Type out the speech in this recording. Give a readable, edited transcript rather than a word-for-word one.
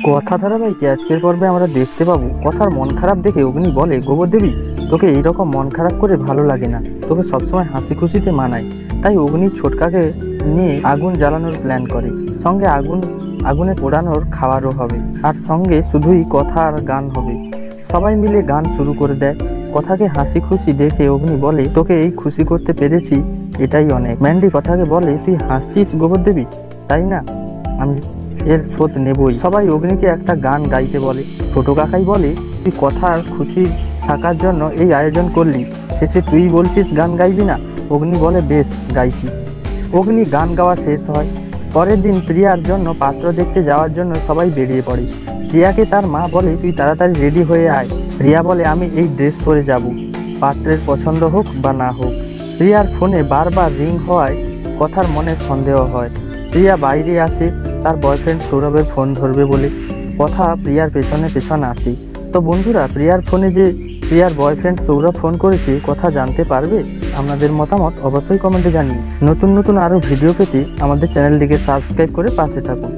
কথা ধারাবাহিকে আজকের পর্বে আমরা দেখতে পাবো কথার মন খারাপ দেখে অগ্নি বলে, গোবর দেবী তোকে এইরকম মন খারাপ করে ভালো লাগে না, তোকে সবসময় হাসি খুশিতে মানায়। তাই অগ্নি ছোটকাকে নিয়ে আগুন জ্বালানোর প্ল্যান করে, সঙ্গে আগুনে পোড়ানোর খাবারও হবে, আর সঙ্গে শুধুই কথা আর গান হবে। সবাই মিলে গান শুরু করে দেয়। কথাকে হাসি খুশি দেখে অগ্নি বলে, তোকে এই খুশি করতে পেরেছি এটাই অনেক। ম্যান্ডি কথাকে বলে, তুই হাসছিস গোবর দেবী, তাই না? আমি এর শোধ নেবই। সবাই অগ্নিকে একটা গান গাইতে বলে। ছোট কাকাই বলে, তুই কথার খুশি থাকার জন্য এই আয়োজন করলি, শেষে তুই বলছিস গান গাইবি না? অগ্নি বলে, বেশ গাইছি। অগ্নি গান গাওয়া শেষ হয়। পরের দিন প্রিয়ার জন্য পাত্র দেখতে যাওয়ার জন্য সবাই বেরিয়ে পড়ে। প্রিয়াকে তার মা বলে, তুই তাড়াতাড়ি রেডি হয়ে আয়। প্রিয়া বলে, আমি এই ড্রেস পরে যাব, পাত্রের পছন্দ হোক বা না হোক। প্রিয়ার ফোনে বারবার রিং হওয়ায় কথার মনে সন্দেহ হয়। প্রিয়া বাইরে আসে, তার বয়ফ্রেন্ড সৌরভের ফোন ধরবে বলে। কথা প্রিয়ার পেছনে আসে। তো বন্ধুরা, প্রিয়ার ফোনে যে প্রিয়ার বয়ফ্রেন্ড সৌরভ ফোন করেছে, কথা জানতে পারবে? আপনাদের মতামত অবশ্যই কমেন্টে জানিয়ে নতুন নতুন আরও ভিডিও পেতে আমাদের চ্যানেলটিকে সাবস্ক্রাইব করে পাশে থাকুন।